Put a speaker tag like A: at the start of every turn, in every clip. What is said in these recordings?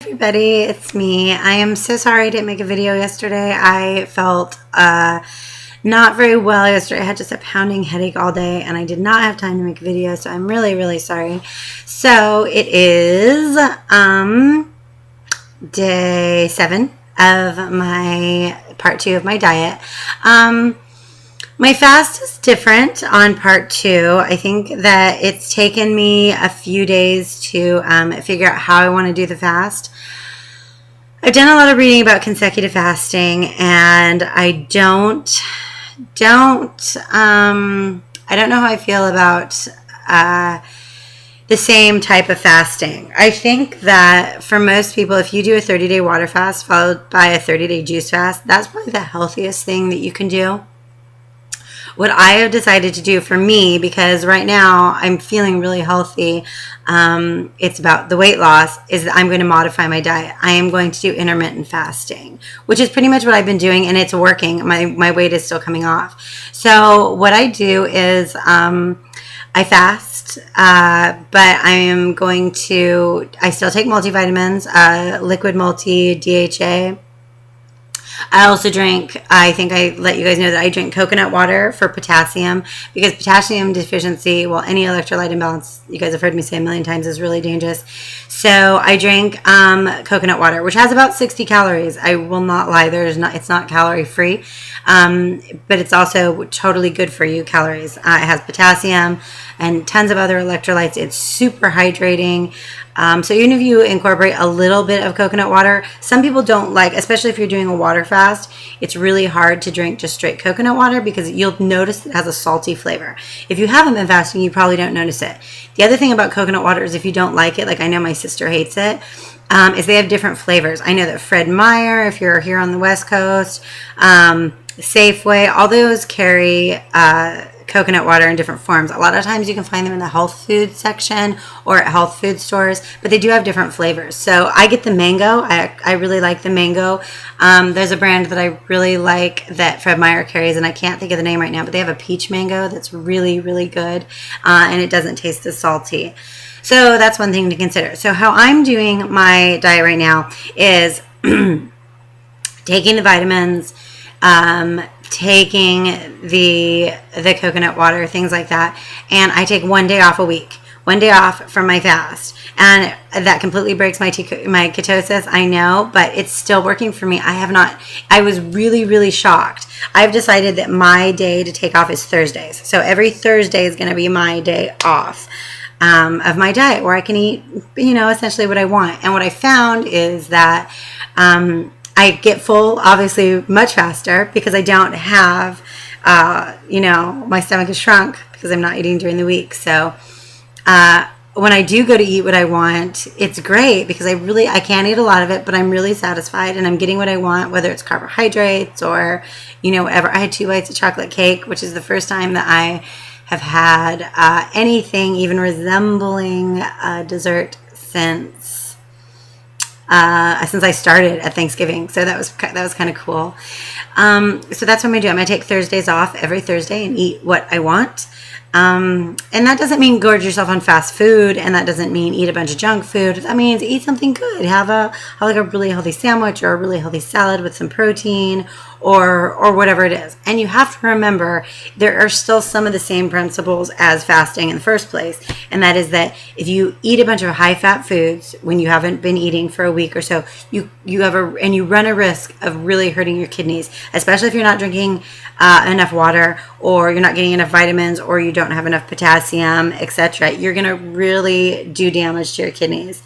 A: Everybody, it's me. I am so sorry I didn't make a video yesterday. I felt not very well yesterday. I had just a pounding headache all day and I did not have time to make a video, so I'm really sorry. So it is day 7 of my part 2 of my diet. My fast is different on part 2. I think that it's taken me a few days to figure out how I want to do the fast. I've done a lot of reading about consecutive fasting, and I don't know how I feel about the same type of fasting. I think that for most people, if you do a 30-day water fast followed by a 30-day juice fast, that's probably the healthiest thing that you can do. What I have decided to do for me, because right now I'm feeling really healthy, it's about the weight loss, is that I'm going to modify my diet. I am going to do intermittent fasting, which is pretty much what I've been doing, and it's working. My weight is still coming off. So what I do is I fast, but I still take multivitamins, liquid multi, DHA. I also drink, I think I let you guys know that I drink coconut water for potassium, because potassium deficiency, well, any electrolyte imbalance, you guys have heard me say a million times, is really dangerous. So I drink coconut water, which has about 60 calories. I will not lie, it's not calorie free, but it's also totally good for you calories. It has potassium and tons of other electrolytes. It's super hydrating. So even if you incorporate a little bit of coconut water, some people don't like, especially if you're doing a water fast, it's really hard to drink just straight coconut water because you'll notice it has a salty flavor. If you haven't been fasting, you probably don't notice it. The other thing about coconut water is if you don't like it, like I know my sister hates it, is they have different flavors. I know that Fred Meyer, if you're here on the West Coast, Safeway, all those carry coconut water in different forms. A lot of times you can find them in the health food section or at health food stores, but they do have different flavors. So I get the mango. I really like the mango. There's a brand that I really like that Fred Meyer carries, and I can't think of the name right now, but they have a peach mango that's really good, and it doesn't taste as salty. So that's one thing to consider. So how I'm doing my diet right now is taking the vitamins, taking the coconut water, things like that, and I take 1 day off a week, 1 day off from my fast, and that completely breaks my ketosis, I know, but it's still working for me. I was really shocked. I've decided that my day to take off is Thursdays, so every Thursday is going to be my day off of my diet, where I can eat, essentially what I want. And what I found is that I get full, obviously, much faster because I don't have, my stomach is shrunk because I'm not eating during the week. So when I do go to eat what I want, it's great because I can't eat a lot of it, but I'm really satisfied and I'm getting what I want, whether it's carbohydrates or, whatever. I had 2 bites of chocolate cake, which is the first time that I have had anything even resembling dessert since I started at Thanksgiving. So that was kind of cool. So that's what I'm going to do. I'm going to take Thursdays off every Thursday and eat what I want. And that doesn't mean gorge yourself on fast food, and that doesn't mean eat a bunch of junk food. That means eat something good. Have a really healthy sandwich or a really healthy salad with some protein or whatever it is. And you have to remember there are still some of the same principles as fasting in the first place, and that is that if you eat a bunch of high fat foods when you haven't been eating for a week or so, you run a risk of really hurting your kidneys, especially if you're not drinking enough water, or you're not getting enough vitamins, or you don't have enough potassium, etc. You're going to really do damage to your kidneys.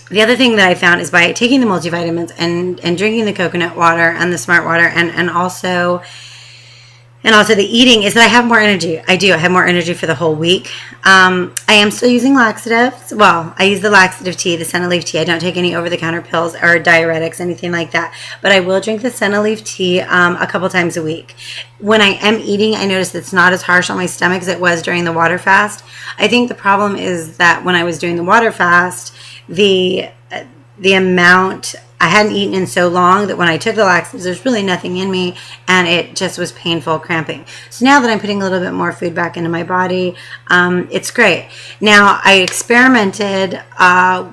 A: The other thing that I found is by taking the multivitamins and drinking the coconut water and the smart water and also the eating, is that I have more energy. I have more energy for the whole week. I am still using laxatives. Well, I use the laxative tea, the senna leaf tea. I don't take any over-the-counter pills or diuretics, anything like that. But I will drink the senna leaf tea a couple times a week. When I am eating, I notice it's not as harsh on my stomach as it was during the water fast. I think the problem is that when I was doing the water fast, the amount I hadn't eaten in so long that when I took the laxatives, there's really nothing in me, and it just was painful cramping. So now that I'm putting a little bit more food back into my body, it's great. Now, I experimented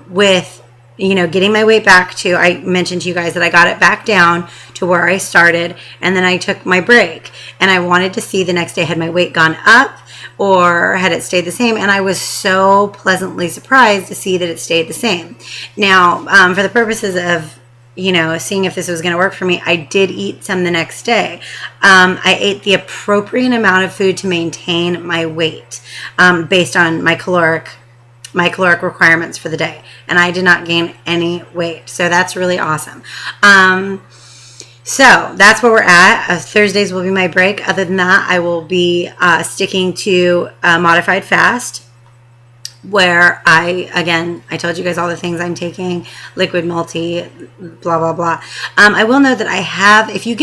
A: with getting my weight back to, I mentioned to you guys that I got it back down to where I started, and then I took my break, and I wanted to see the next day, had my weight gone up or had it stayed the same? And I was so pleasantly surprised to see that it stayed the same. Now, for the purposes of seeing if this was going to work for me, I did eat some the next day. I ate the appropriate amount of food to maintain my weight, based on my caloric requirements for the day, and I did not gain any weight, so that's really awesome. So that's where we're at. Thursdays will be my break. Other than that, I will be sticking to a modified fast, where I told you guys all the things I'm taking, liquid multi, blah blah blah. I will note that I have, if you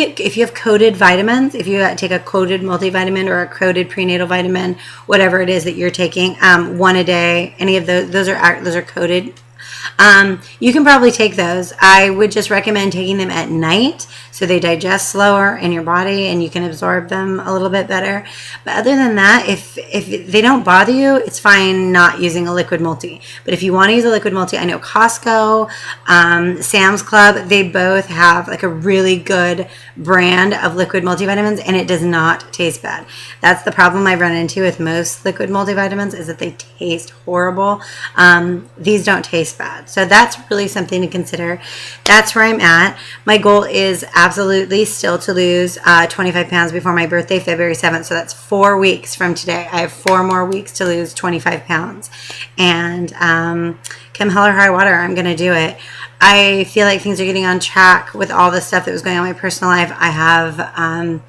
A: have coated vitamins, if you take a coated multivitamin or a coated prenatal vitamin, whatever it is that you're taking, one a day, any of those are coated. You can probably take those. I would just recommend taking them at night so they digest slower in your body and you can absorb them a little bit better. But other than that, if they don't bother you, it's fine not using a liquid multi. But if you want to use a liquid multi, I know Costco, Sam's Club, they both have like a really good brand of liquid multivitamins, and it does not taste bad. That's the problem I run into with most liquid multivitamins, is that they taste horrible. These don't taste bad. So that's really something to consider. That's where I'm at. My goal is absolutely still to lose 25 pounds before my birthday, February 7th. So that's 4 weeks from today. I have 4 more weeks to lose 25 pounds. And come hell or high water, I'm going to do it. I feel like things are getting on track with all the stuff that was going on in my personal life. I have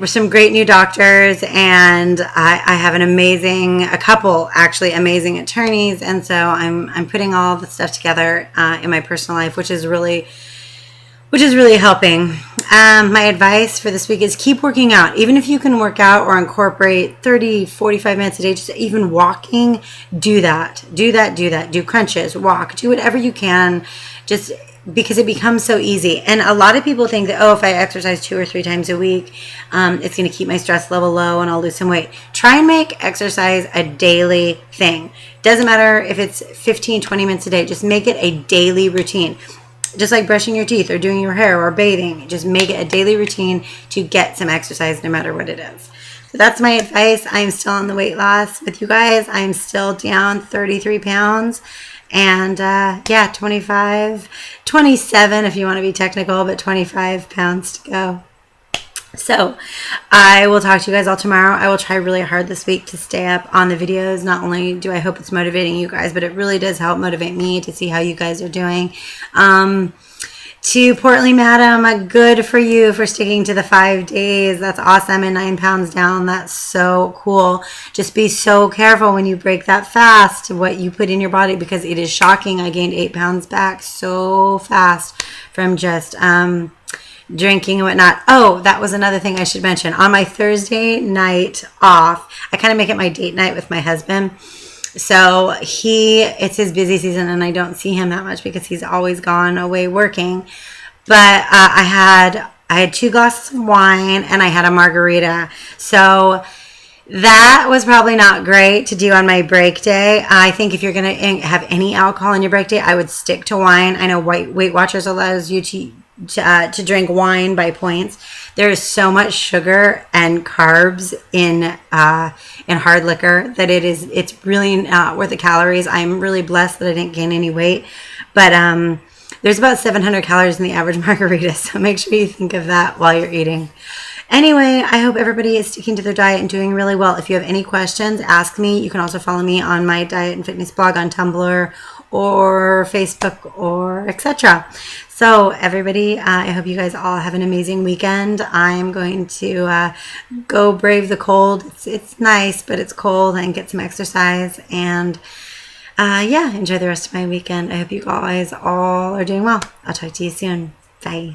A: some great new doctors, and I have a couple amazing attorneys, and so I'm putting all the stuff together in my personal life, which is really helping. My advice for this week is keep working out. Even if you can work out or incorporate 30, 45 minutes a day, just even walking, do that. Do crunches, walk, do whatever you can, just because it becomes so easy. And a lot of people think that, if I exercise 2 or 3 times a week, it's going to keep my stress level low and I'll lose some weight. Try and make exercise a daily thing. Doesn't matter if it's 15, 20 minutes a day. Just make it a daily routine. Just like brushing your teeth or doing your hair or bathing. Just make it a daily routine to get some exercise no matter what it is. So that's my advice. I'm still on the weight loss with you guys. I'm still down 33 pounds. And 27 if you want to be technical, but 25 pounds to go. So I will talk to you guys all tomorrow. I will try really hard this week to stay up on the videos. Not only do I hope it's motivating you guys, but it really does help motivate me to see how you guys are doing. To Portly Madam, good for you for sticking to the 5 days. That's awesome. And 9 pounds down. That's so cool. Just be so careful when you break that fast, what you put in your body, because it is shocking. I gained 8 pounds back so fast from just drinking and whatnot. Oh, that was another thing I should mention. On my Thursday night off, I kind of make it my date night with my husband. So it's his busy season and I don't see him that much because he's always gone away working. But I had 2 glasses of wine and I had a margarita. So that was probably not great to do on my break day. I think if you're going to have any alcohol on your break day, I would stick to wine. I know Weight Watchers allows you to drink wine by points. There is so much sugar and carbs in hard liquor that it's really not worth the calories. I'm really blessed that I didn't gain any weight, but there's about 700 calories in the average margarita, so make sure you think of that while you're eating. Anyway, I hope everybody is sticking to their diet and doing really well. If you have any questions, ask me. You can also follow me on my diet and fitness blog on Tumblr or Facebook or etc. So everybody, I hope you guys all have an amazing weekend. I'm going to go brave the cold. It's nice, but it's cold, and get some exercise. And enjoy the rest of my weekend. I hope you guys all are doing well. I'll talk to you soon. Bye.